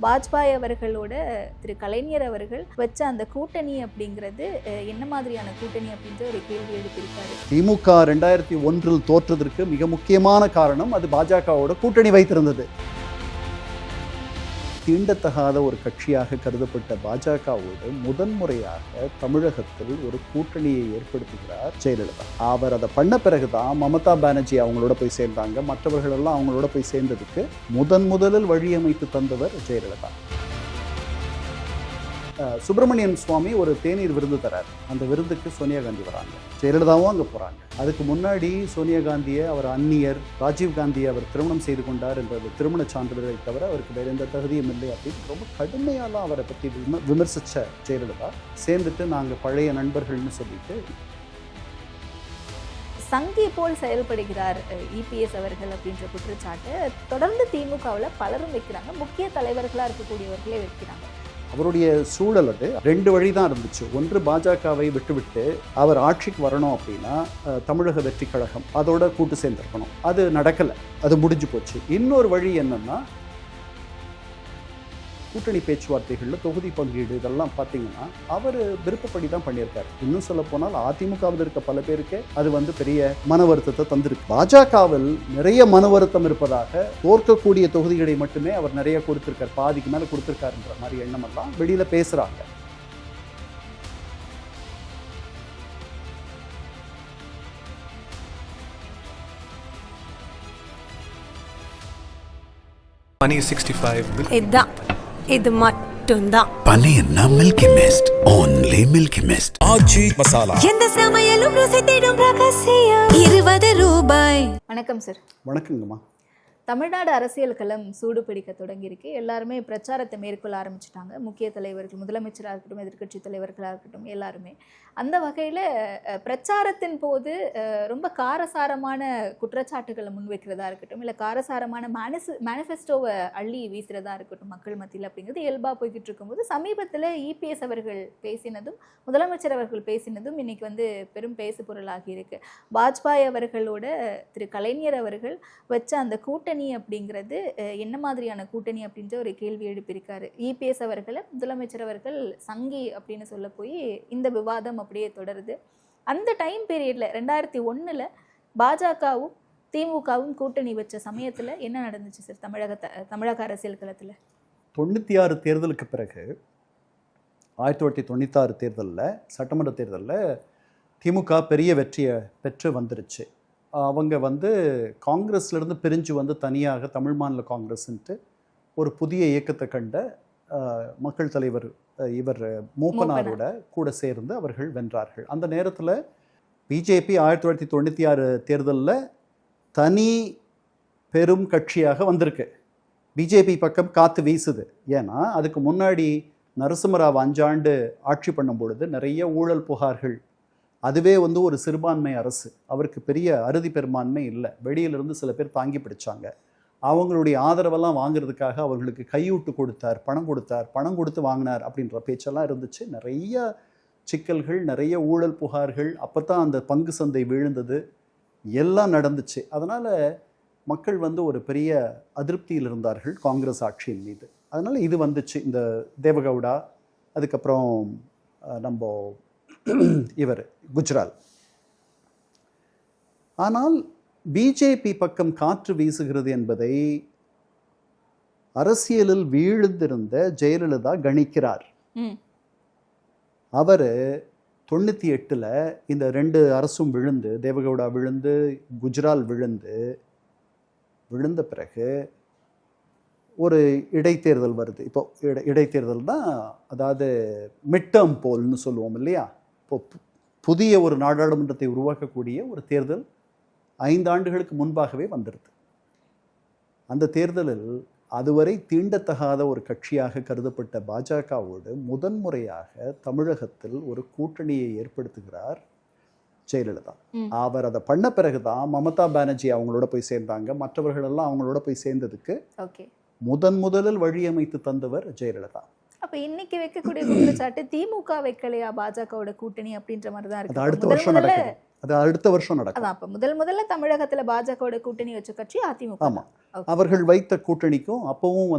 வாஜ்பாய் அவர்களோட திரு கலைஞர் அவர்கள் வச்ச அந்த கூட்டணி அப்படிங்கிறது என்ன மாதிரியான கூட்டணி அப்படின்ற ஒரு கேள்வி எழுப்பியிருக்காரு. திமுக 2001 தோற்றதற்கு மிக முக்கியமான காரணம் அது பாஜகவோட கூட்டணி வைத்திருந்தது. தீண்டத்தகாத ஒரு கட்சியாக கருதப்பட்ட பாஜகவோடு முதன்முறையாக தமிழகத்தில் ஒரு கூட்டணியை ஏற்படுத்துகிறார் ஜெயலலிதா. அவர் அதை பண்ண பிறகுதான் மமதா பானர்ஜி அவங்களோட போய் சேர்ந்தாங்க. மற்றவர்கள் எல்லாம் அவங்களோட போய் சேர்ந்ததுக்கு முதலில் வழியமைத்து தந்தவர் ஜெயலலிதா. சுப்பிரமணியன் சுவாமி ஒரு தேநீர் விருந்து தரார். அந்த விருந்துக்கு சோனியா காந்தி வராங்க, ஜெயலலிதாவும் அங்கே போகிறாங்க. அதுக்கு முன்னாடி சோனியா காந்தியை அவர் அந்நியர், ராஜீவ் காந்தியை அவர் திருமணம் செய்து கொண்டார் என்ற திருமண சான்றிதழை தவிர அவருக்கு வேறு எந்த தகுதியும் இல்லை அப்படின்னு ரொம்ப கடுமையாலாம் அவரை பற்றி விமர்சித்த ஜெயலலிதா சேர்ந்துட்டு நாங்கள் பழைய நண்பர்கள்னு சொல்லிட்டு சங்கி போல் செயல்படுகிறார் இபிஎஸ் அவர்கள் அப்படின்ற குற்றச்சாட்டு தொடர்ந்து திமுகவில் பலரும் வைக்கிறாங்க. முக்கிய தலைவர்களாக இருக்கக்கூடியவர்களே வைக்கிறாங்க. அவருடைய சூழல் அது 2 வழி தான் இருந்துச்சு. ஒன்று, பாஜகவை விட்டுவிட்டு அவர் ஆட்சிக்கு வரணும் அப்படின்னா தமிழக வெற்றி கழகம் அதோட கூட்டு சேர்ந்திருக்கணும். அது நடக்கலை, அது முடிஞ்சு போச்சு. இன்னொரு வழி என்னன்னா, கூட்டணி பேச்சுவார்த்தைகளில் தொகுதி பங்கீடு இதெல்லாம் பார்த்தீங்கன்னா அவர் விருப்பப்படி தான் பண்ணியிருக்காரு. இன்னும் சொல்ல போனால் அதிமுகவில் இருக்க பல பேருக்கு அது பெரிய மன வருத்தத்தை தந்திருக்கு. பாஜகவில் நிறைய மன வருத்தம் இருப்பதாக, தோற்கக்கூடிய தொகுதிகளை மட்டுமே அவர் நிறைய கொடுத்திருக்கார், பாதிக்கு மேலே கொடுத்திருக்காருன்ற மாதிரி எண்ணமெல்லாம் வெளியில் பேசுகிறாங்க. இது மட்டும்தான் பனியன்னா milky mist, only milky mist. Aachi masala, எந்த சமையலும் ருசி தேடும் ரகசியம். 20 ரூபாய். வணக்கம் சார். வணக்கங்கம்மா. தமிழ்நாடு அரசியல் களம் சூடு பிடிக்க தொடங்கியிருக்கு. எல்லாருமே பிரச்சாரத்தை மேற்கொள்ள ஆரம்பிச்சிட்டாங்க. முக்கிய தலைவர்கள், முதலமைச்சராக இருக்கட்டும், எதிர்க்கட்சி தலைவர்களாக இருக்கட்டும், எல்லாருமே அந்த வகையில் பிரச்சாரத்தின் போது ரொம்ப காரசாரமான குற்றச்சாட்டுகளை முன்வைக்கிறதா இருக்கட்டும், இல்லை காரசாரமான மேனிஃபெஸ்டோவை அள்ளி வீசுறதா இருக்கட்டும் மக்கள் மத்தியில் அப்படிங்கிறது இயல்பாக போய்கிட்டு இருக்கும்போது, சமீபத்தில் இபிஎஸ் அவர்கள் பேசினதும் முதலமைச்சர் அவர்கள் பேசினதும் இன்னைக்கு பெரும் பேசு பொருளாகி இருக்கு. வாஜ்பாய் அவர்களோட திரு கலைஞர் அவர்கள் வச்ச அந்த கூட்டணி அப்படிங்கிறது என்ன மாதிரியான கூட்டணி அப்படின்ற ஒரு கேள்வி எழுப்பியிருக்காரு. இபிஎஸ் அவர்களை முதலமைச்சர் அவர்கள் சங்கி அப்படின்னு சொல்ல போய் இந்த விவாதம் அப்படியே தொடருது. அந்த டைம் பீரியட்ல 2001 பாஜகவும் திமுகவும் கூட்டணி வச்ச சமயத்துல என்ன நடந்துச்சு சார் தமிழக அரசியல் களத்துல? 96 தேர்தலுக்கு பிறகு 1996 தேர்தலில், சட்டமன்ற தேர்தலில் திமுக பெரிய வெற்றியை பெற்று வந்துருச்சு. அவங்க காங்கிரஸ்லேருந்து பிரிஞ்சு தனியாக தமிழ் மாநில காங்கிரஸ்ன்ட்டு ஒரு புதிய இயக்கத்தை கண்ட மக்கள் தலைவர் இவர் மூப்பனாரோட கூட சேர்ந்து அவர்கள் வென்றார்கள். அந்த நேரத்தில் பிஜேபி 1996 தேர்தலில் தனி பெரும் கட்சியாக வந்திருக்கு. பிஜேபி பக்கம் காற்று வீசுது. ஏன்னா அதுக்கு முன்னாடி நரசிம்மராவ் 5 ஆண்டு ஆட்சி பண்ணும் பொழுது நிறைய ஊழல் புகார்கள். அதுவே ஒரு சிறுபான்மை அரசு, அவருக்கு பெரிய அறுதி பெரும்பான்மை இல்லை. வெளியிலிருந்து சில பேர் தாங்கி பிடிச்சாங்க. அவங்களுடைய ஆதரவெல்லாம் வாங்குறதுக்காக அவர்களுக்கு கையூட்டு கொடுத்தார், பணம் கொடுத்து வாங்கினார் அப்படின்ற பேச்செல்லாம் இருந்துச்சு. நிறைய சிக்கல்கள், நிறைய ஊழல் புகார்கள். அப்போ தான் அந்த பங்கு சந்தை விழுந்தது, எல்லாம் நடந்துச்சு. அதனால் மக்கள் ஒரு பெரிய அதிருப்தியில் இருந்தார்கள் காங்கிரஸ் ஆட்சியின் மீது. அதனால் இது வந்துச்சு. இந்த தேவகவுடா, அதுக்கப்புறம் நம்ம இவர் குஜ்ரால். ஆனால் பிஜேபி பக்கம் காற்று வீசுகிறது என்பதை அரசியலில் வீழ்ந்திருந்த ஜெயலலிதா கணிக்கிறார். அவர் 98 இந்த 2 அரசும் விழுந்து, தேவகவுடா விழுந்து, குஜ்ரால் விழுந்த பிறகு ஒரு இடைத்தேர்தல் வருது. இப்போ இடைத்தேர்தல் தான், அதாவது மிட் டேர்ம் போல்னு சொல்லுவோம் இல்லையா? இப்போ புதிய ஒரு நாடாளுமன்றத்தை உருவாக்கக்கூடிய ஒரு தேர்தல் 5 ஆண்டுகளுக்கு முன்பாகவே வந்துடுது. அந்த தேர்தலில் அதுவரை தீண்டத்தகாத ஒரு கட்சியாக கருதப்பட்ட பாஜகவோடு முதன்முறையாக தமிழகத்தில் ஒரு கூட்டணியை ஏற்படுத்துகிறார் ஜெயலலிதா. அவர் அதை பண்ண பிறகுதான் மமதா பானர்ஜி அவங்களோட போய் சேர்ந்தாங்க. மற்றவர்கள் எல்லாம் அவங்களோட போய் சேர்ந்ததுக்கு முதலில் வழியமைத்து தந்தவர் ஜெயலலிதா. அப்ப இன்னைக்கு வைக்கக்கூடிய குற்றச்சாட்டு திமுக வைக்கலையா பாஜகவோட கூட்டணி அப்படின்ற மாதிரி தான் இருக்கு. அடுத்த வருஷம் நடக்கும். அது அடுத்த வருஷம் நடக்கும். அப்ப முதல்ல தமிழகத்துல பாஜகவோட கூட்டணி வச்ச கட்சி அதிமுக. ஆமா, அவர்கள் வைத்த கூட்டணிக்கும் அப்பவும்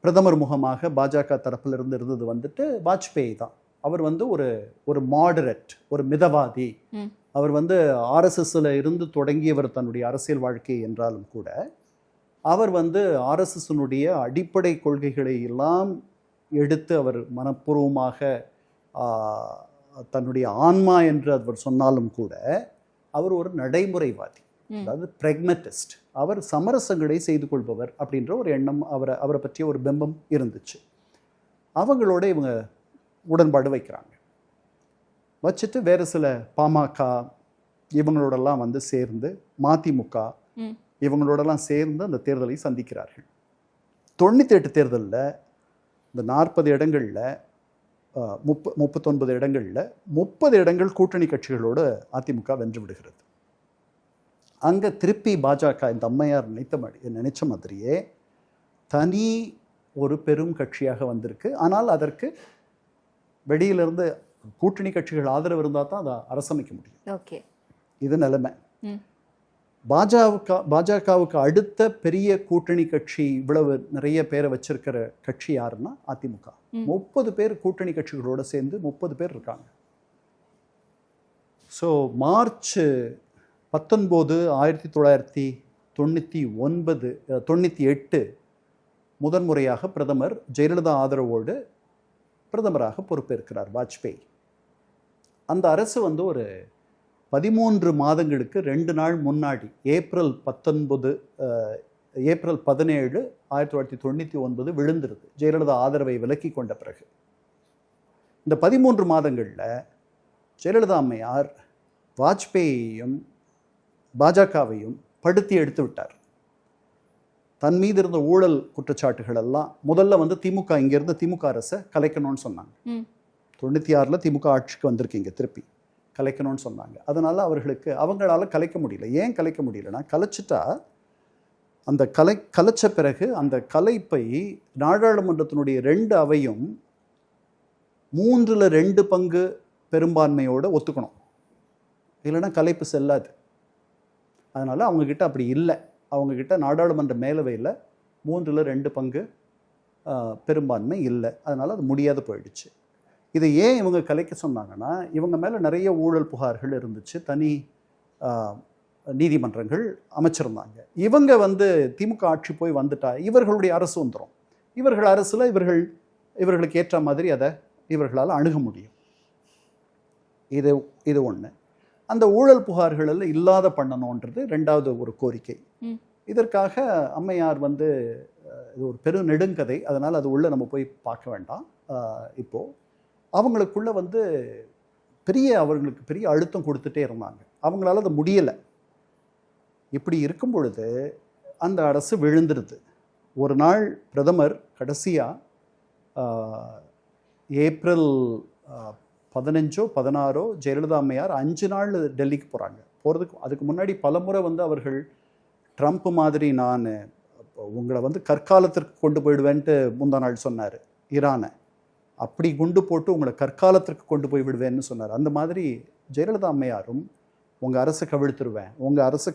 பிரதமர் முகமாக பாஜக தரப்பில் இருந்தது வந்துட்டு வாஜ்பேயி தான். அவர் வந்து ஒரு மாடரேட், ஒரு மிதவாதி. அவர் வந்து ஆர்எஸ்எஸ்ல இருந்து தொடங்கியவர் தன்னுடைய அரசியல் வாழ்க்கை என்றாலும் கூட அவர் வந்து ஆர்எஸ்எஸ்னுடைய அடிப்படை கொள்கைகளை எல்லாம் எடுத்து அவர் மனப்பூர்வமாக தன்னுடைய ஆன்மா என்று அவர் சொன்னாலும் கூட அவர் ஒரு நடைமுறைவாதி, அதாவது பிரெக்மட்டிஸ்ட். அவர் சமரசங்களை செய்து கொள்பவர் அப்படின்ற ஒரு எண்ணம் அவரை பற்றிய ஒரு பிம்பம் இருந்துச்சு. அவங்களோட இவங்க உடன்பாடு வைக்கிறாங்க. வச்சுட்டு வேறு சில பாமக இவங்களோடலாம் வந்து சேர்ந்து, மதிமுக இவங்களோடலாம் சேர்ந்து அந்த தேர்தலை சந்திக்கிறார்கள். 98 தேர்தலில் இந்த 40 இடங்களில் 39 இடங்களில் 30 இடங்கள் கூட்டணி கட்சிகளோடு அதிமுக வென்று விடுகிறது. அங்கே திருப்பி பாஜக இந்த அம்மையார் நினைச்ச மாதிரியே தனி ஒரு பெரும் கட்சியாக வந்திருக்கு. ஆனால் அதற்கு வெளியிலிருந்து கூட்டணி கட்சிகள் ஆதரவு இருந்தால் தான் அதை அரசமைக்க முடியும். ஓகே, இது நிலைமை. பாஜகவுக்கு அடுத்த பெரிய கூட்டணி கட்சி, இவ்வளவு நிறைய பேரை வச்சிருக்கிற கட்சி யாருன்னா அதிமுக. 30 பேர் கூட்டணி கட்சிகளோட சேர்ந்து 30 பேர் இருக்காங்க. ஸோ மார்ச் 19, 1998 முதன்முறையாக பிரதமர் ஜெயலலிதா ஆதரவோடு பிரதமராக பொறுப்பேற்கிறார் வாஜ்பேயி. அந்த அரசு வந்து ஒரு 13 மாதங்களுக்கு 2 நாள் முன்னாடி ஏப்ரல் 17, 1999 விழுந்துருது, ஜெயலலிதா ஆதரவை விலக்கி கொண்ட பிறகு. இந்த 13 மாதங்களில் ஜெயலலிதா அம்மையார் வாஜ்பேயையும் பாஜகவையும் படுத்தி எடுத்து விட்டார். தன் மீது இருந்த ஊழல் குற்றச்சாட்டுகள் எல்லாம் முதல்ல வந்து திமுக, இங்கிருந்த திமுக அரசை கலைக்கணும்னு சொன்னாங்க. 96 திமுக ஆட்சிக்கு வந்திருக்கீங்க, திருப்பி கலைக்கணும்னு சொன்னாங்க. அதனால் அவங்களால கலைக்க முடியல. ஏன் கலைக்க முடியலன்னா, கலைச்சிட்டா அந்த கலைச்ச பிறகு அந்த கலைப்பை நாடாளுமன்றத்தினுடைய 2 அவையும் 3ல் 2 பங்கு பெரும்பான்மையோடு ஒத்துக்கணும், இல்லைன்னா கலைப்பு செல்லாது. அதனால் அவங்கக்கிட்ட அப்படி இல்லை. அவங்கக்கிட்ட நாடாளுமன்ற மேலவையில் 3ல் 2 பங்கு பெரும்பான்மை இல்லை. அதனால் அது முடியாத போயிடுச்சு. இதை ஏன் இவங்க கலைக்க சொன்னாங்கன்னா, இவங்க மேலே நிறைய ஊழல் புகார்கள் இருந்துச்சு, தனி நீதிமன்றங்கள் அமைச்சிருந்தாங்க. இவங்க வந்து திமுக ஆட்சி போய் வந்துட்டா இவர்களுடைய அரசு வந்துடும். இவர்கள் அரசில் இவர்களுக்கு ஏற்ற மாதிரி அதை இவர்களால் அணுக முடியும். இது ஒன்று. அந்த ஊழல் புகார்கள் இல்லாத பண்ணணுன்றது 2வது ஒரு கோரிக்கை. இதற்காக அம்மையார் வந்து இது ஒரு பெரு நெடுங்கதை, அதனால் அது உள்ள நம்ம போய் பார்க்க வேண்டாம். இப்போது அவங்களுக்குள்ள வந்து அவர்களுக்கு பெரிய அழுத்தம் கொடுத்துட்டே இருந்தாங்க. அவங்களால அது முடியலை. இப்படி இருக்கும் பொழுது அந்த அரசு விழுந்துருது. ஒரு நாள் பிரதமர் கடைசியாக ஏப்ரல் 15, 16 ஜெயலலிதா அம்மையார் 5 நாள் டெல்லிக்கு போகிறாங்க. அதுக்கு முன்னாடி பலமுறை வந்து அவர்கள் ட்ரம்ப் மாதிரி நான் உங்களை வந்து கற்காலத்திற்கு கொண்டு போயிடுவேன்ட்டு முந்தா நாள் சொன்னார். ஈரானை அப்படி குண்டு போட்டு உங்களை கற்காலத்திற்கு கொண்டு போய் விடுவேன்னு சொன்னார். அந்த மாதிரி ஜெயலலிதா அம்மையாரும் உங்கள் அரசை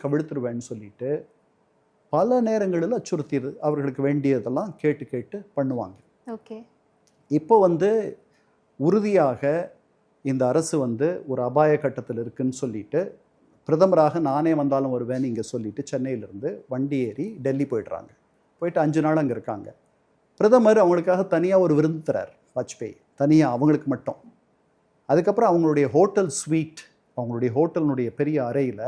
கவிழ்த்துருவேன்னு சொல்லிட்டு பல நேரங்களில் அச்சுறுத்தி அவர்களுக்கு வேண்டியதெல்லாம் கேட்டு பண்ணுவாங்க. ஓகே, இப்போ வந்து உறுதியாக இந்த அரசு வந்து ஒரு அபாய கட்டத்தில் இருக்குன்னு சொல்லிட்டு பிரதமராக நானே வந்தாலும் வருவேன்னு இங்கே சொல்லிட்டு சென்னையிலேருந்து வண்டி ஏறி டெல்லி போயிடுறாங்க. போயிட்டு 5 நாள் அங்கே இருக்காங்க. பிரதமர் அவங்களுக்காக தனியாக ஒரு விருந்து தரார் வாஜ்பேயி, தனியாக அவங்களுக்கு மட்டும். அதுக்கப்புறம் அவங்களுடைய ஹோட்டல் ஸ்வீட், அவங்களுடைய ஹோட்டலினுடைய பெரிய அறையில்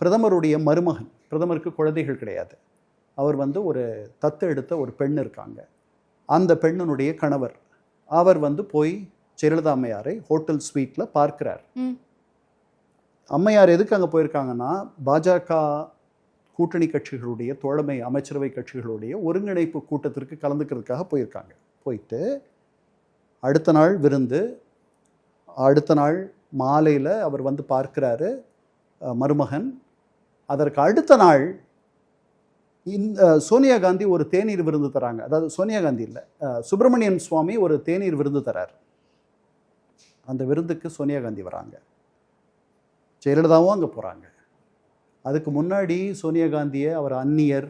பிரதமருடைய மருமகன், பிரதமருக்கு குழந்தைகள் கிடையாது, அவர் வந்து ஒரு தத்து எடுத்த ஒரு பெண் இருக்காங்க, அந்த பெண்ணினுடைய கணவர், அவர் வந்து போய் ஜெயலலிதா அம்மையாரை ஹோட்டல் ஸ்வீட்டில் பார்க்கிறார். அம்மையார் எதுக்கு அங்கே போயிருக்காங்கன்னா, பாஜக கூட்டணி கட்சிகளுடைய தோழமை அமைச்சரவை கட்சிகளுடைய ஒருங்கிணைப்பு கூட்டத்திற்கு கலந்துக்கிறதுக்காக போயிருக்காங்க. போயிட்டு அடுத்த நாள் விருந்து, அடுத்த நாள் மாலையில் அவர் வந்து பார்க்கிறாரு மருமகன். அதற்கு அடுத்த நாள் இந்த சோனியா காந்தி ஒரு தேநீர் விருந்து தராங்க. அதாவது சோனியா காந்தி இல்லை, சுப்பிரமணியன் சுவாமி ஒரு தேநீர் விருந்து தரார். அந்த விருந்துக்கு சோனியா காந்தி வராங்க, ஜெயலலிதாவும் அங்கே போகிறாங்க. அதுக்கு முன்னாடி சோனியா காந்தியை அவர் அந்நியர்,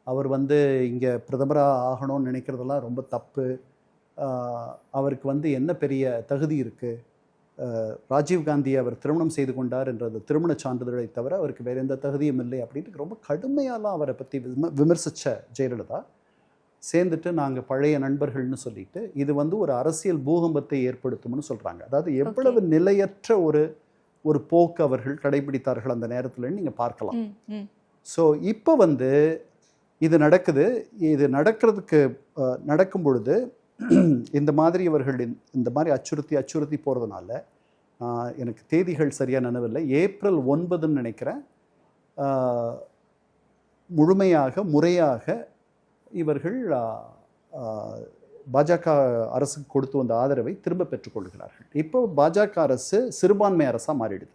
அவர் வந்து இங்கே பிரதமராக ஆகணும்னு நினைக்கிறதெல்லாம் ரொம்ப தப்பு, அவருக்கு வந்து என்ன பெரிய தகுதி இருக்குது, ராஜீவ்காந்தியை அவர் திருமணம் செய்து கொண்டார் என்ற அந்த திருமண சான்றிதழை தவிர அவருக்கு வேறு எந்த தகுதியும் இல்லை அப்படின்ட்டு ரொம்ப கடுமையாலாம் அவரை பற்றி விமர்சித்த ஜெயலலிதா சேர்ந்துட்டு நாங்கள் பழைய நண்பர்கள்னு சொல்லிட்டு இது வந்து ஒரு அரசியல் பூகம்பத்தை ஏற்படுத்தும்னு சொல்கிறாங்க. அதாவது எவ்வளவு நிலையற்ற ஒரு போக்கு அவர்கள் கடைபிடித்தார்கள் அந்த நேரத்தில் நீங்கள் பார்க்கலாம். ஸோ இப்போ வந்து இது நடக்குது. இது நடக்கும் பொழுது இந்த மாதிரி இவர்கள் இந்த மாதிரி அச்சுறுத்தி போகிறதுனால எனக்கு தேதிகள் சரியாக நினைவில்லை, ஏப்ரல் 9ன்னு நினைக்கிறேன், முறையாக இவர்கள் பாஜக அரசுக்கு கொடுத்து வந்த ஆதரவை திரும்ப பெற்றுக்கொள்கிறார்கள். இப்போ பாஜக அரசு சிறுபான்மை அரசாக மாறிடுது.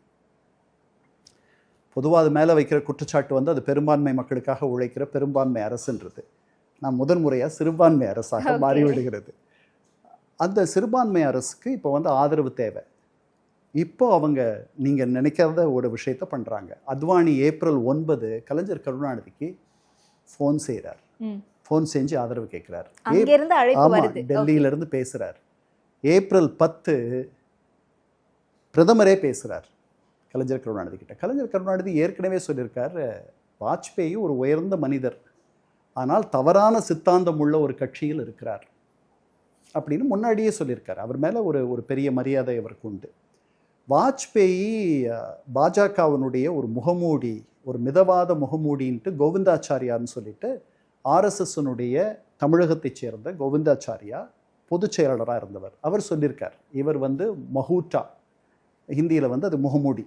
பொதுவாக அது மேலே வைக்கிற குற்றச்சாட்டு வந்து அது பெரும்பான்மை மக்களுக்காக உழைக்கிற பெரும்பான்மை அரசுன்றது. நான் முதன்முறையாக சிறுபான்மை அரசாக மாறிவிடுகிறது. அந்த சிறுபான்மை அரசுக்கு இப்போ வந்து ஆதரவு தேவை. இப்போ அவங்க நீங்கள் நினைக்காத ஒரு விஷயத்த பண்ணுறாங்க. அத்வானி ஏப்ரல் 9 கலைஞர் கருணாநிதிக்கு ஃபோன் செய்கிறார். ஃபோன் செஞ்சு ஆதரவு கேட்குறாரு. டெல்லியிலேருந்து பேசுகிறார். ஏப்ரல் 10 பிரதமரே பேசுகிறார் கலைஞர் கருணாநிதி கிட்ட. கலைஞர் கருணாநிதி ஏற்கனவே சொல்லியிருக்கார், வாஜ்பேயி ஒரு உயர்ந்த மனிதர், ஆனால் தவறான சித்தாந்தம் உள்ள ஒரு கட்சியில் இருக்கிறார் அப்படின்னு முன்னாடியே சொல்லியிருக்கார். அவர் மேலே ஒரு பெரிய மரியாதை அவருக்கு உண்டு. வாஜ்பேயி பாஜகவினுடைய ஒரு முகமூடி, ஒரு மிதவாத முகமூடின்ட்டு கோவிந்தாச்சாரியார்னு சொல்லிட்டு ஆர்எஸ்எஸ்னுடைய தமிழகத்தைச் சேர்ந்த கோவிந்தாச்சாரியா பொதுச் செயலாளராக இருந்தவர். அவர் சொல்லியிருக்கார், இவர் வந்து மஹூட்டா, ஹிந்தியில் வந்து அது முகமூடி.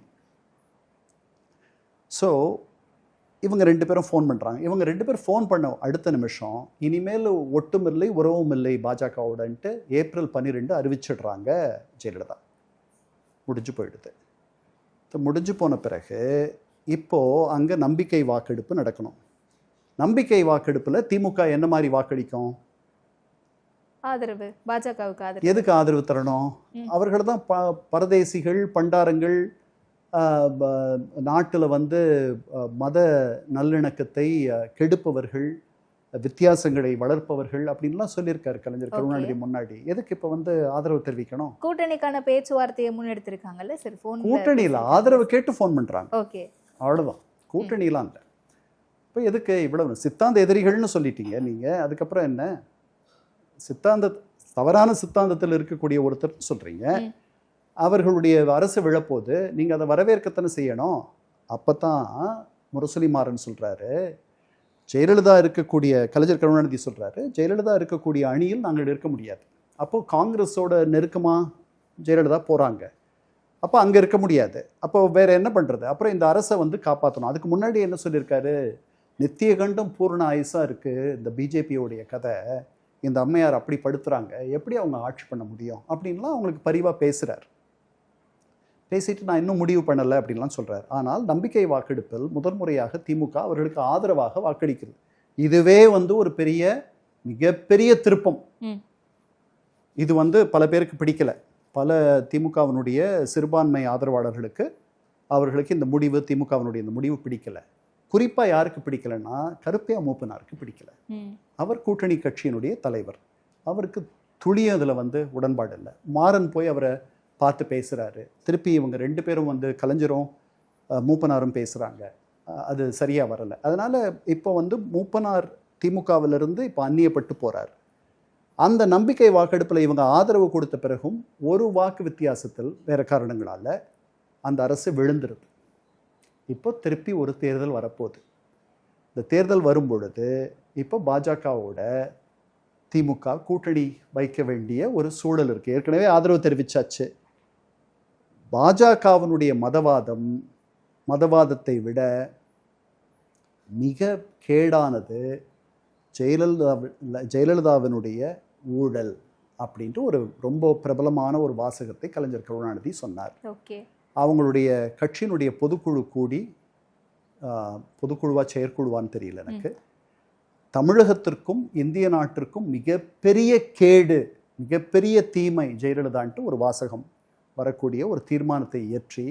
ஸோ இவங்க 2 பேரும் ஃபோன் பண்ணுறாங்க. இவங்க 2 பேர் ஃபோன் பண்ண அடுத்த நிமிஷம் இனிமேல் ஒட்டும் இல்லை உறவும் இல்லை பாஜகவுடன்ட்டு ஏப்ரல் 12 அறிவிச்சிடுறாங்க ஜெயலலிதா. முடிஞ்சு போயிடுது. முடிஞ்சு போன பிறகு இப்போது அங்கே நம்பிக்கை வாக்கெடுப்பு நடக்கணும். நம்பிக்கை வாக்கெடுப்பில் திமுக என்ன மாதிரி வாக்களிக்கும்? ஆதரவு, பாஜகவுக்கு ஆதரவு. எதுக்கு ஆதரவு தரணும்? அவர்கள் தான் பரதேசிகள், பண்டாரங்கள், நாட்டில் வந்து மத நல்லிணக்கத்தை கெடுப்பவர்கள், வித்தியாசங்களை வளர்ப்பவர்கள் அப்படின்லாம் சொல்லியிருக்காரு கலைஞர் கருணாநிதி முன்னாடி. எதுக்கு இப்போ வந்து ஆதரவு தெரிவிக்கணும்? கூட்டணிக்கான பேச்சுவார்த்தையை முன்னெடுத்திருக்காங்கல்ல சார். கூட்டணியில் ஆதரவு கேட்டு ஃபோன் பண்ணுறாங்க. ஓகே, அவ்வளோதான். கூட்டணியெலாம் இல்லை. இப்போ எதுக்கு இவ்வளவு சித்தாந்த எதிரிகள்னு சொல்லிட்டீங்க நீங்கள், அதுக்கப்புறம் என்ன? தவறான சித்தாந்தத்தில் இருக்கக்கூடிய ஒருத்தர் சொல்கிறீங்க, அவர்களுடைய அரசு விழப்போது நீங்கள் அதை வரவேற்கத்தானே செய்யணும். அப்போ தான் முரசொலி மாறன் சொல்கிறாரு, ஜெயலலிதா இருக்கக்கூடிய, கலைஞர் கருணாநிதி சொல்கிறாரு, ஜெயலலிதா இருக்கக்கூடிய அணியில் நாங்கள் இருக்க முடியாது. அப்போது காங்கிரஸோட நெருக்கமாக ஜெயலலிதா போகிறாங்க, அப்போ அங்கே இருக்க முடியாது. அப்போ வேறு என்ன பண்ணுறது? அப்புறம் இந்த அரசை வந்து காப்பாற்றணும். அதுக்கு முன்னாடி என்ன சொல்லியிருக்காரு, நித்திய கண்டம் பூர்ண ஆயுசாக இருக்குது இந்த பிஜேபியோடைய கதை, இந்த அம்மையார் அப்படி படுத்துகிறாங்க, எப்படி அவங்க ஆட்சி பண்ண முடியும் அப்படின்லாம் அவங்களுக்கு பரிவாக பேசுகிறார். பேசிட்டு நான் இன்னும் முடிவு பண்ணலை அப்படின்லாம் சொல்கிறார். ஆனால் நம்பிக்கை வாக்கெடுப்பில் முதன்முறையாக திமுக அவர்களுக்கு ஆதரவாக வாக்களிக்கிறது. இதுவே வந்து ஒரு மிகப்பெரிய திருப்பம். இது வந்து பல பேருக்கு பிடிக்கலை. பல திமுகவினுடைய சிறுபான்மை ஆதரவாளர்களுக்கு அவர்களுக்கு இந்த முடிவு, திமுகவினுடைய இந்த முடிவு பிடிக்கலை. குறிப்பாக யாருக்கு பிடிக்கலைன்னா கருப்பையா மூப்பனாருக்கு பிடிக்கலை. அவர் கூட்டணி கட்சியினுடைய தலைவர், அவருக்கு துளியும் அதில் வந்து உடன்பாடு இல்லை. மாறன் போய் அவரை பார்த்து பேசுகிறாரு. திருப்பி இவங்க 2 பேரும் வந்து கலைஞரும் மூப்பனாரும் பேசுகிறாங்க. அது சரியாக வரலை. அதனால் இப்போ வந்து மூப்பனார் திமுகவிலிருந்து இப்போ அந்நியப்பட்டு போகிறார். அந்த நம்பிக்கை வாக்கெடுப்பில் இவங்க ஆதரவு கொடுத்த பிறகும் ஒரு வாக்கு வித்தியாசத்தில் வேறு காரணங்களால் அந்த அரசு விழுந்துருது. இப்போ திருப்பி ஒரு தேர்தல் வரப்போகுது. இந்த தேர்தல் வரும் பொழுது இப்போ பாஜகவோட திமுக கூட்டணி வைக்க வேண்டிய ஒரு சூழல் இருக்குது. ஏற்கனவே ஆதரவு தெரிவித்தாச்சு. பாஜகவினுடைய மதவாதத்தை விட மிக கேடானது ஜெயலலிதாவினுடைய ஊழல் அப்படின்ட்டு ஒரு ரொம்ப பிரபலமான ஒரு வாசகத்தை கலைஞர் கருணாநிதி சொன்னார். அவங்களுடைய கட்சியினுடைய பொதுக்குழு கூடி, பொதுக்குழுவா செயற்குழுவான்னு தெரியல எனக்கு, தமிழகத்திற்கும் இந்திய நாட்டிற்கும் மிகப்பெரிய கேடு, மிகப்பெரிய தீமை ஜெயலலிதான்ட்டு ஒரு வாசகம் வரக்கூடிய ஒரு தீர்மானத்தை இயற்றி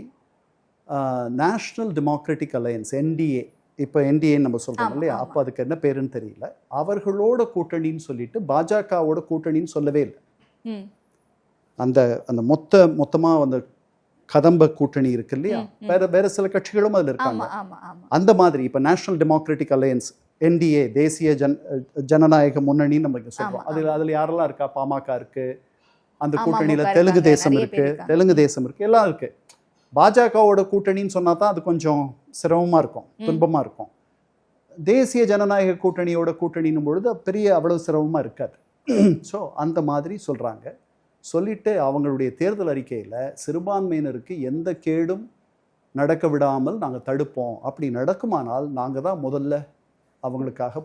நேஷ்னல் டெமோக்ராட்டிக் அலையன்ஸ் NDA இப்போ என்டிஏன்னு நம்ம சொல்கிறோம் ஆமா, இல்லையா, ஆமா. அப்போ அதுக்கு என்ன பேருன்னு தெரியல. அவர்களோட கூட்டணின்னு சொல்லிட்டு பாஜகவோட கூட்டணின்னு சொல்லவே இல்லை. ம் அந்த அந்த மொத்தமாக அந்த கதம்ப கூட்டணி இருக்கு இல்லையா, ம், ம். வேற சில கட்சிகளும் அதில் இருக்காங்க. ஆமா ஆமா ஆமா அந்த மாதிரி இப்போ நேஷனல் டெமோக்ராட்டிக் அலையன்ஸ், என்டிஏ, தேசிய ஜனநாயக முன்னணின்னு நம்ம இங்க சொல்றோம். ஆமா, அதில் யாரெல்லாம் இருக்கா? பாமக இருக்கு, அந்த அமமுக கூட்டணியில் இருக்காங்க, தெலுங்கு தேசம் நிறைய இருக்கு, பேர் இருக்காங்க. தெலுங்கு தேசம் இருக்கு, எல்லாம் இருக்கு. பாஜகவோட கூட்டணின்னு சொன்னா தான் அது கொஞ்சம் சிரமமா இருக்கும், துன்பமா இருக்கும். தேசிய ஜனநாயக கூட்டணியோட கூட்டணின்னும் பொழுது பெரிய அவ்வளவு சிரமமா இருக்காது. ஸோ அந்த மாதிரி சொல்றாங்க. சொல்லிட்டு அவங்களுடைய தேர்தல் அறிக்கையில் சிறுபான்மையினருக்கு எந்த கேடும் நடக்க விடாமல் நாங்கள் தடுப்போம், அப்படி நடக்குமானால் நாங்கள் தான் முதல்ல அவங்களுக்காக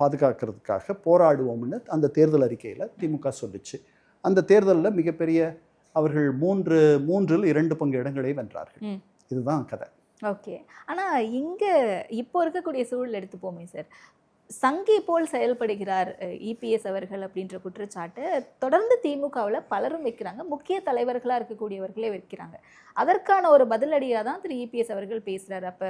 பாதுகாக்கிறதுக்காக போராடுவோம்னு அந்த தேர்தல் அறிக்கையில் திமுக சொல்லிச்சு. அந்த தேர்தலில் மிகப்பெரிய அவர்கள் 3/2 பங்கு இடங்களை வென்றார்கள். ம். இதுதான் கதை. ஓகே. ஆனால் இங்கே இப்போ இருக்கக்கூடிய சூழல் எடுத்துப்போமே சார், சங்கி போல் செயல்படுகிறார் இபிஎஸ் அவர்கள் அப்படின்ற குற்றச்சாட்டு தொடர்ந்து திமுகவில் பலரும் வைக்கிறாங்க, முக்கிய தலைவர்களாக இருக்கக்கூடியவர்களே வைக்கிறாங்க. அதற்கான ஒரு பதிலடியாக தான் திரு இபிஎஸ் அவர்கள் பேசுகிறார். அப்போ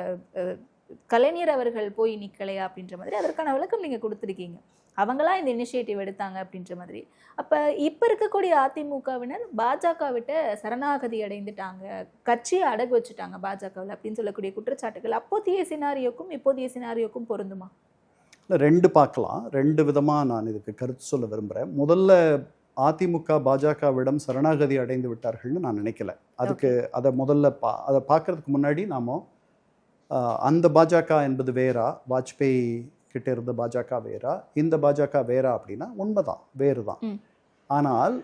கலைஞர் அவர்கள் போய் நிற்கலையா அப்படின்ற மாதிரி அதற்கான விளக்கம் நீங்கள் கொடுத்துருக்கீங்க. அவங்களா இந்த இனிஷியேட்டிவ் எடுத்தாங்க அப்படின்ற மாதிரி. அப்போ இப்போ இருக்கக்கூடிய அதிமுகவினர் பாஜக விட்ட சரணாகதி அடைந்துட்டாங்க, கட்சியை அடகு வச்சுட்டாங்க பாஜகவில் அப்படின்னு சொல்லக்கூடிய குற்றச்சாட்டுகள் அப்போதைய சினாரியோக்கும் இப்போதைய சினாரியோக்கும் பொருந்துமா? இல்லை, 2 பார்க்கலாம். 2 விதமாக நான் இதுக்கு கருத்து சொல்ல விரும்புகிறேன். முதல்ல அதிமுக பாஜகவிடம் சரணாகதி அடைந்து விட்டார்கள்னு நான் நினைக்கல. அதுக்கு அதை முதல்ல அதை பார்க்கறதுக்கு முன்னாடி நாம அந்த பாஜக என்பது வேறா, வாஜ்பேயி கிட்ட இருந்த பாஜக வேறா, இந்த பாஜக வேறா அப்படின்னா உண்மைதான், வேறு தான். ஆனால்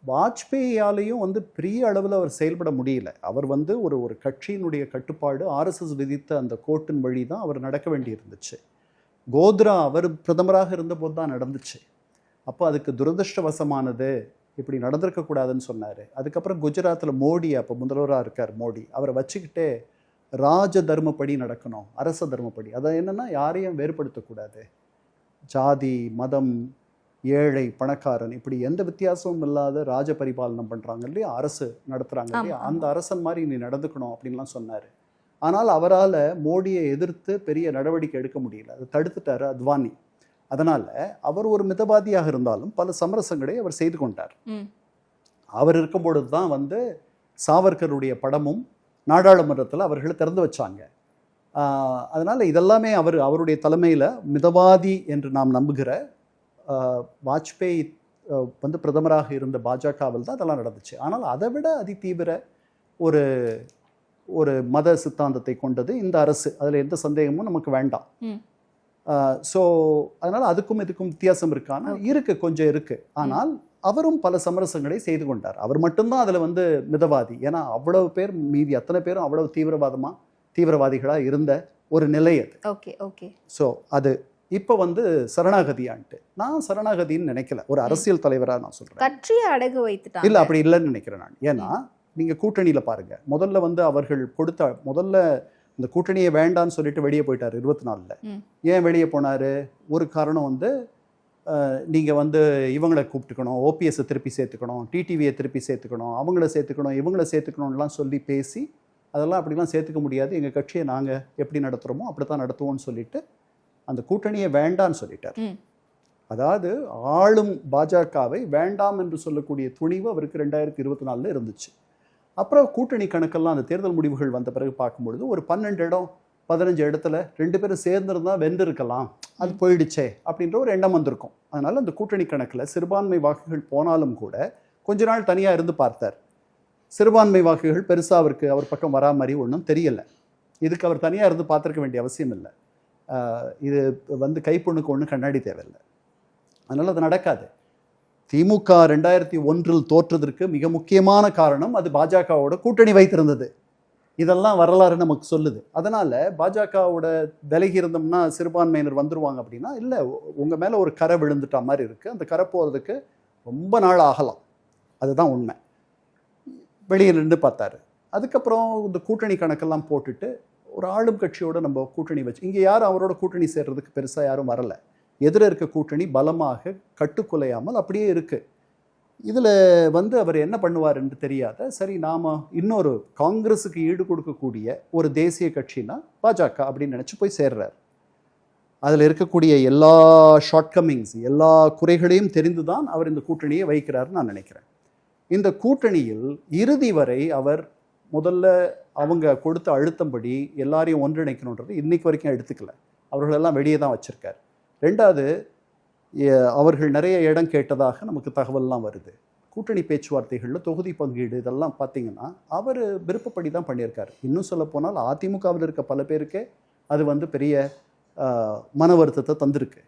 வாஜ்பேயியாலையும் பெரிய அளவில் அவர் செயல்பட முடியல. அவர் ஒரு கட்சியினுடைய கட்டுப்பாடு, ஆர்எஸ்எஸ் விதித்த அந்த கோட்டின் வழி தான் அவர் நடக்க வேண்டி இருந்துச்சு. கோத்ரா அவர் பிரதமராக இருந்தபோது தான் நடந்துச்சு. அப்போ அதுக்கு துரதிருஷ்டவசமானது, இப்படி நடந்திருக்கக்கூடாதுன்னு சொன்னார். அதுக்கப்புறம் குஜராத்தில் மோடி, அப்போ முதல்வராக இருக்கார் மோடி, அவரை வச்சுக்கிட்டே ராஜ தர்மப்படி நடக்கணும், அரச தர்மப்படி. அதை என்னென்னா யாரையும் வேறுபடுத்தக்கூடாது, ஜாதி மதம் ஏழை பணக்காரன் இப்படி எந்த வித்தியாசமும் இல்லாத ராஜ பரிபாலனம் பண்ணுறாங்க இல்லையா, அரசு நடத்துகிறாங்க இல்லையா, அந்த அரசன் மாதிரி நீ நடந்துக்கணும் அப்படின்லாம் சொன்னார். ஆனால் அவரால் மோடியை எதிர்த்து பெரிய நடவடிக்கை எடுக்க முடியல, அதை தடுத்துட்டார் அத்வானி. அதனால் அவர் ஒரு மிதவாதியாக இருந்தாலும் பல சமரசங்களை அவர் செய்து கொண்டார். அவர் இருக்கும்பொழுது தான் சாவர்கருடைய படமும் நாடாளுமன்றத்தில் அவர்களை திறந்து வச்சாங்க. அதனால் இதெல்லாமே அவருடைய தலைமையில் மிதவாதி என்று நாம் நம்புகிற வாஜ்பேயி பிரதமராக இருந்த பாஜகவில் தான் அதெல்லாம் நடந்துச்சு. ஆனால் அதை விட அதிதீவிர ஒரு மத சித்தாந்தத்தை கொண்டது இந்த அரசு, அதில் எந்த சந்தேகமும் நமக்கு வேண்டாம். ஸோ அதனால் அதுக்கும் இதுக்கும் வித்தியாசம் இருக்கானா இருக்குது, கொஞ்சம் இருக்குது. ஆனால் அவரும் பல சமரசங்களை செய்து கொண்டார். அவர் மட்டும்தான் அதில் மிதவாதி. ஏன்னா அவ்வளவு பேர், மீதி அத்தனை பேரும் அவ்வளவு தீவிரவாதிகளாக இருந்த ஒரு நிலை அது. Okay okay. ஸோ அது இப்போ சரணாகதியான்ட்டு நான் சரணாகதின்னு நினைக்கல. ஒரு அரசியல் தலைவராக நான் சொல்கிறேன், கட்சியை அடகு வைத்துட்டாங்க இல்லை அப்படி இல்லைன்னு நினைக்கிறேன் நான். ஏன்னா நீங்கள் கூட்டணியில் பாருங்கள், முதல்ல அவர்கள் முதல்ல இந்த கூட்டணியை வேண்டான்னு சொல்லிட்டு வெளியே போயிட்டார் 24. ஏன் வெளியே போனார்? ஒரு காரணம் நீங்கள் இவங்களை கூப்பிட்டுக்கணும், ஓபிஎஸ்ஸை திருப்பி சேர்த்துக்கணும், டிடிவியை திருப்பி சேர்த்துக்கணும், அவங்கள சேர்த்துக்கணும், இவங்களை சேர்த்துக்கணும்லாம் சொல்லி பேசி அதெல்லாம் அப்படிலாம் சேர்த்துக்க முடியாது, எங்கள் கட்சியை நாங்கள் எப்படி நடத்துகிறோமோ அப்படி தான் நடத்துவோம்னு சொல்லிட்டு அந்த கூட்டணியை வேண்டான்னு சொல்லிட்டார். அதாவது ஆளும் பாஜகவை வேண்டாம் என்று சொல்லக்கூடிய துணிவு அவருக்கு 2024 இருந்துச்சு. அப்புறம் கூட்டணி கணக்கெல்லாம் அந்த தேர்தல் முடிவுகள் வந்த பிறகு பார்க்கும்பொழுது ஒரு 12 இடம் 15 இடத்துல 2 பேரும் சேர்ந்துருந்தால் வென்றிருக்கலாம், அது போயிடுச்சே அப்படின்ற ஒரு எண்ணம் வந்திருக்கும். அதனால் அந்த கூட்டணி கணக்கில் சிறுபான்மை வாக்குகள் போனாலும் கூட கொஞ்ச நாள் தனியாக இருந்து பார்த்தார். சிறுபான்மை வாக்குகள் பெருசாக அவருக்கு அவர் பக்கம் வரா மாதிரி ஒன்றும் தெரியலை. இதுக்கு அவர் தனியாக இருந்து பார்த்துருக்க வேண்டிய அவசியம் இல்லை. இது கைப்பொண்ணுக்கு ஒன்றும் கண்ணாடி தேவையில்லை. அதனால் அது நடக்காது. திமுக 2001 தோற்றதற்கு மிக முக்கியமான காரணம் அது பாஜகவோட கூட்டணி வைத்திருந்தது. இதெல்லாம் வரலாறு நமக்கு சொல்லுது. அதனால் பாஜகவோட விலகி இருந்தோம்னா சிறுபான்மையினர் வந்துருவாங்க அப்படின்னா இல்லை, உங்கள் மேலே ஒரு கரை விழுந்துட்டா மாதிரி இருக்குது. அந்த கரை போகிறதுக்கு ரொம்ப நாள் ஆகலாம், அதுதான் உண்மை. வெளியே நின்று பார்த்தாரு. அதுக்கப்புறம் இந்த கூட்டணி கணக்கெல்லாம் போட்டுட்டு ஒரு ஆளும் கட்சியோட நம்ம கூட்டணி வச்சு, இங்கே யாரும் அவரோட கூட்டணி சேர்றதுக்கு பெருசாக யாரும் வரலை. எதிர இருக்க கூட்டணி பலமாக கட்டுக்குலையாமல் அப்படியே இருக்குது. இதில் வந்து அவர் என்ன பண்ணுவாருன்னு தெரியாத, சரி நாம் இன்னொரு காங்கிரஸுக்கு ஈடு கொடுக்கக்கூடிய ஒரு தேசிய கட்சினா பாஜக அப்படின்னு நினச்சி போய் சேர்றார். அதில் இருக்கக்கூடிய எல்லா ஷார்ட்கமிங்ஸ், எல்லா குறைகளையும் தெரிந்து தான் அவர் இந்த கூட்டணியை வைக்கிறாருன்னு நான் நினைக்கிறேன். இந்த கூட்டணியில் இறுதி வரை அவர் முதல்ல அவங்க கொடுத்த அழுத்தம்படி எல்லாரையும் ஒன்றிணைக்கணுன்றது இன்னைக்கு வரைக்கும் எடுத்துக்கல. அவர்களெல்லாம் வெளியே தான் வச்சுருக்கார். ரெண்டாவது, அவர்கள் நிறைய இடம் கேட்டதாக நமக்கு தகவல்லாம் வருது. கூட்டணி பேச்சுவார்த்தைகளில் தொகுதி பங்கீடு இதெல்லாம் பார்த்தீங்கன்னா அவர் விருப்பப்படி தான் பண்ணியிருக்காரு. இன்னும் சொல்ல போனால் அதிமுகவில் இருக்க பல பேருக்கே அது வந்து பெரிய மன வருத்தத்தை தந்திருக்கு.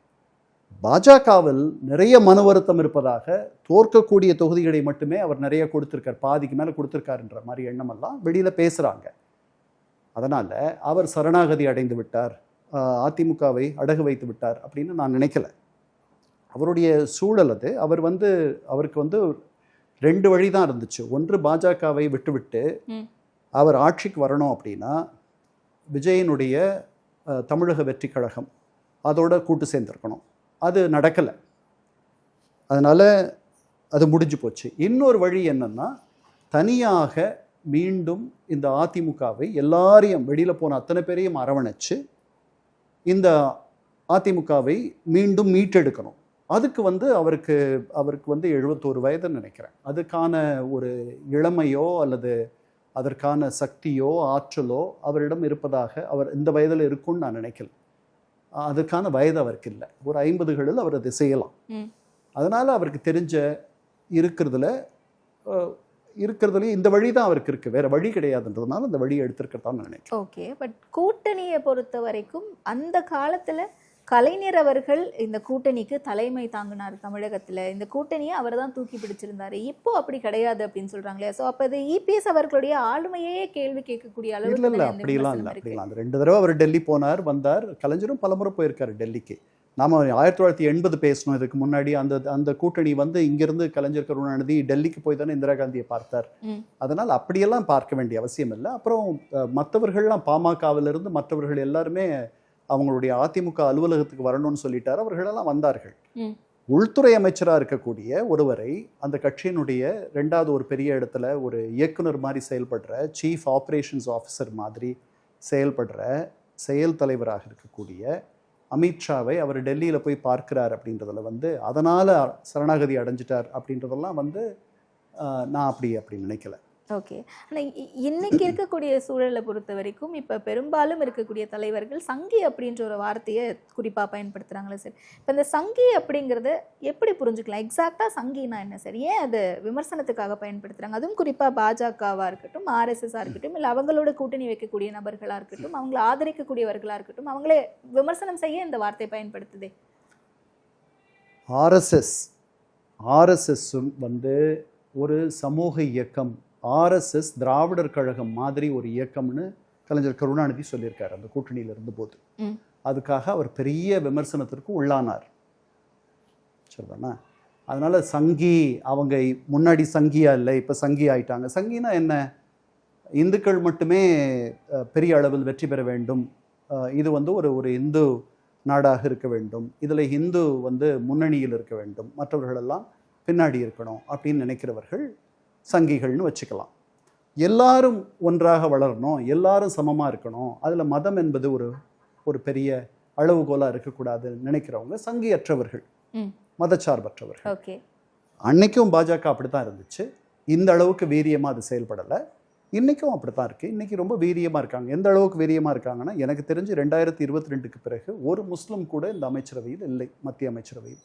பாஜகவில் நிறைய மன வருத்தம் இருப்பதாக, தோற்கக்கூடிய தொகுதிகளை மட்டுமே அவர் நிறைய கொடுத்துருக்கார், பாதிக்கு மேலே கொடுத்துருக்காருன்ற மாதிரி எண்ணமெல்லாம் வெளியில் பேசுகிறாங்க. அதனால் அவர் சரணாகதி அடைந்து விட்டார், அதிமுகவை அடகு வைத்து விட்டார் அப்படின்னு நான் நினைக்கல. அவருடைய சூழல் அது. அவருக்கு வந்து 2 வழி தான் இருந்துச்சு. ஒன்று, பாஜகவை விட்டுவிட்டு அவர் ஆட்சிக்கு வரணும் அப்படின்னா விஜயனுடைய தமிழக வெற்றி கழகம் அதோட கூட்டு சேர்ந்துருக்கணும். அது நடக்கலை, அதனால் அது முடிஞ்சு போச்சு. இன்னொரு வழி என்னன்னா, தனியாக மீண்டும் இந்த அதிமுகவை எல்லாரையும் வெளியில் போன அத்தனை பேரையும் அரவணைச்சு இந்த அதிமுகவை மீண்டும் மீட்டெடுக்கணும். அதுக்கு வந்து அவருக்கு வந்து 71 வயதுன்னு நினைக்கிறேன். அதுக்கான ஒரு இளமையோ அல்லது அதற்கான சக்தியோ ஆற்றலோ அவரிடம் இருப்பதாக அவர் இந்த வயதில் இருக்கும்னு நான் நினைக்கல. அதுக்கான வயது அவருக்கு இல்லை. ஒரு 50களில் அவர் அதை செய்யலாம். அதனால் அவருக்கு தெரிஞ்ச இருக்கிறதுல இந்த வழி தான் அவருக்கு இருக்குது, வேறு வழி கிடையாதுன்றதுனால அந்த வழியை எடுத்திருக்கத்தான் நினைக்கிறேன். ஓகே, பட் கூட்டணியை பொறுத்த வரைக்கும் அந்த காலத்தில் கலைஞர் அவர்கள் இந்த கூட்டணிக்கு தலைமை தாங்கினார். தமிழகத்தில் இந்த கூட்டணியை அவர் தான் தூக்கி பிடிச்சிருந்தாரு. இப்போ அப்படி கிடையாது அப்படின்னு சொல்கிறாங்களே. ஸோ அப்போ அது இபிஎஸ் அவர்களுடைய ஆளுமையே கேள்வி கேட்கக்கூடிய அளவுக்கு இல்லை, அப்படிலாம் இல்லை. அப்படிலாம் 2 தடவை அவர் டெல்லி போனார், வந்தார். கலைஞரும் பலமுறை போயிருக்காரு டெல்லிக்கு. நாம் 1980 பேசணும். இதுக்கு முன்னாடி அந்த கூட்டணி வந்து இங்கிருந்து கலைஞர் கருணாநிதி டெல்லிக்கு போய் தானே இந்திரா காந்தியை பார்த்தார். அதனால் அப்படியெல்லாம் பார்க்க வேண்டிய அவசியம் இல்லை. அப்புறம் மற்றவர்கள்லாம் பாமகவிலிருந்து மற்றவர்கள் எல்லாருமே அவங்களுடைய அதிமுக அலுவலகத்துக்கு வரணும்னு சொல்லிட்டார். அவர்களெல்லாம் வந்தார்கள். உள்துறை அமைச்சராக இருக்கக்கூடிய ஒருவரை அந்த கட்சியினுடைய 2வது ஒரு பெரிய இடத்துல ஒரு இயக்குனர் மாதிரி செயல்படுற, சீஃப் ஆப்ரேஷன்ஸ் ஆஃபீஸர் மாதிரி செயல்படுற செயல் தலைவராக இருக்கக்கூடிய அமித்ஷாவை அவர் டெல்லியில் போய் பார்க்கிறார் அப்படின்றதுல வந்து அதனால் சரணாகதி அடைஞ்சிட்டார் அப்படின்றதெல்லாம் வந்து நான் அப்படி நினைக்கல. ஓகே, ஆனால் இன்னைக்கு இருக்கக்கூடிய சூழலை பொறுத்த வரைக்கும் இப்போ பெரும்பாலும் இருக்கக்கூடிய தலைவர்கள் சங்கி அப்படின்ற ஒரு வார்த்தையை குறிப்பாக பயன்படுத்துகிறாங்களே சார். இப்போ இந்த சங்கி அப்படிங்கிறத எப்படி புரிஞ்சுக்கலாம்? எக்ஸாக்டாக சங்கினா என்ன சார்? ஏன் அது விமர்சனத்துக்காக பயன்படுத்துகிறாங்க? அதுவும் குறிப்பாக பாஜகவாக இருக்கட்டும், ஆர்எஸ்எஸ்ஸாக இருக்கட்டும், இல்லை அவங்களோட கூட்டணி வைக்கக்கூடிய நபர்களாக இருக்கட்டும், அவங்கள ஆதரிக்கக்கூடியவர்களாக இருக்கட்டும், அவங்களே விமர்சனம் செய்ய இந்த வார்த்தை பயன்படுத்துதே. ஆர்எஸ்எஸ்ஸும் வந்து ஒரு சமூக இயக்கம், ஆர்எஸ்எஸ் திராவிடர் கழகம் மாதிரி ஒரு இயக்கம்னு கலைஞர் கருணாநிதி சொல்லியிருக்காரு அந்த கூட்டணியில் இருந்தபோது. அதுக்காக அவர் பெரிய விமர்சனத்திற்கு உள்ளானார். சரிதானா? அதனால் சங்கி, அவங்க முன்னாடி சங்கியா இல்லை, இப்போ சங்கி ஆயிட்டாங்க. சங்கினா என்ன? இந்துக்கள் மட்டுமே பெரிய அளவில் வெற்றி பெற வேண்டும், இது வந்து ஒரு இந்து நாடாக இருக்க வேண்டும், இதில் இந்து வந்து முன்னணியில் இருக்க வேண்டும், மற்றவர்களெல்லாம் பின்னாடி இருக்கணும் அப்படின்னு நினைக்கிறவர்கள் சங்கிகள்னு வச்சுக்கலாம். எல்லாரும் ஒன்றாக வளரணும், எல்லாரும் சமமாக இருக்கணும், அதில் மதம் என்பது ஒரு பெரிய அளவுகோலாக இருக்கக்கூடாதுன்னு நினைக்கிறவங்க சங்கியற்றவர்கள், மதச்சார்பற்றவர்கள். ஓகே, அன்னைக்கும் பாஜக அப்படி தான் இருந்துச்சு. இந்த அளவுக்கு வீரியமாக அது செயல்படலை. இன்றைக்கும் அப்படி தான் இருக்குது. இன்றைக்கி ரொம்ப வீரியமாக இருக்காங்க. எந்த அளவுக்கு வீரியமாக இருக்காங்கன்னா, எனக்கு தெரிஞ்சு 2022க்கு பிறகு ஒரு முஸ்லீம் கூட இந்த அமைச்சரவையில் இல்லை, மத்திய அமைச்சரவையில்.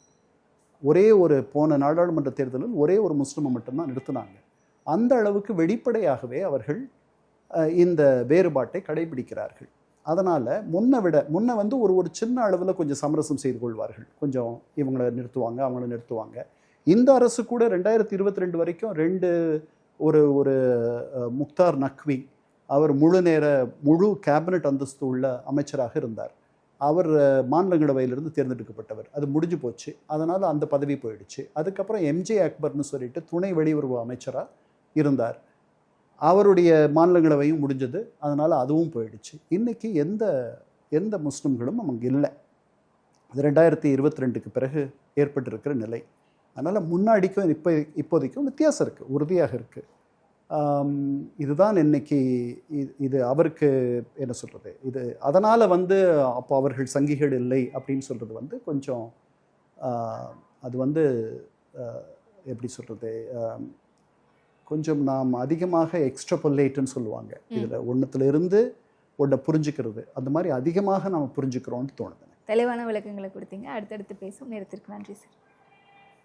ஒரே ஒரு போன நாடாளுமன்ற தேர்தலில் ஒரே ஒரு முஸ்லிமை மட்டும்தான் நிறுத்தினாங்க. அந்த அளவுக்கு வெளிப்படையாகவே அவர்கள் இந்த வேறுபாட்டை கடைபிடிக்கிறார்கள். அதனால் முன்ன வந்து ஒரு சின்ன அளவில் கொஞ்சம் சமரசம் செய்து கொள்வார்கள். கொஞ்சம் இவங்களை நிறுத்துவாங்க, அவங்கள நிறுத்துவாங்க. இந்த அரசு கூட 2022 வரைக்கும் ஒரு முக்தார் நக்வி, அவர் முழு கேபினட் அந்தஸ்து உள்ள அமைச்சராக இருந்தார். அவர் மாநிலங்களவையிலிருந்து தேர்ந்தெடுக்கப்பட்டவர். அது முடிஞ்சு போச்சு. அதனால் அந்த பதவி போயிடுச்சு. அதுக்கப்புறம் எம்ஜே அக்பர்னு சொல்லிட்டு துணை வெளியுறவு அமைச்சராக இருந்தார். அவருடைய மாநிலங்களவையும் முடிஞ்சது. அதனால் அதுவும் போயிடுச்சு. இன்றைக்கி எந்த முஸ்லிம்களும் அவங்க இல்லை. அது 2022க்கு பிறகு ஏற்பட்டிருக்கிற நிலை. அதனால் முன்னாடிக்கும் இப்போதைக்கும் வித்தியாசம் இருக்குது, உறுதியாக இருக்குது. இதுதான் இன்னைக்கு இது அவருக்கு என்ன சொல்கிறது, இது அதனால் வந்து அப்போ அவர்கள் சங்கிகள் இல்லை அப்படின்னு சொல்கிறது வந்து கொஞ்சம் அது வந்து எப்படி சொல்கிறது, கொஞ்சம் நாம் அதிகமாக எக்ஸ்ட்ராபொலேட்டுன்னு சொல்லுவாங்க. இதில் ஒன்றுத்துலேருந்து ஒன்றை புரிஞ்சுக்கிறது, அந்த மாதிரி அதிகமாக நாம் புரிஞ்சுக்கிறோன்னு தோணுது. தெளிவான விளக்கங்களை கொடுத்தீங்க. அடுத்தடுத்து பேசும் நேரத்திற்கு நன்றி சார்.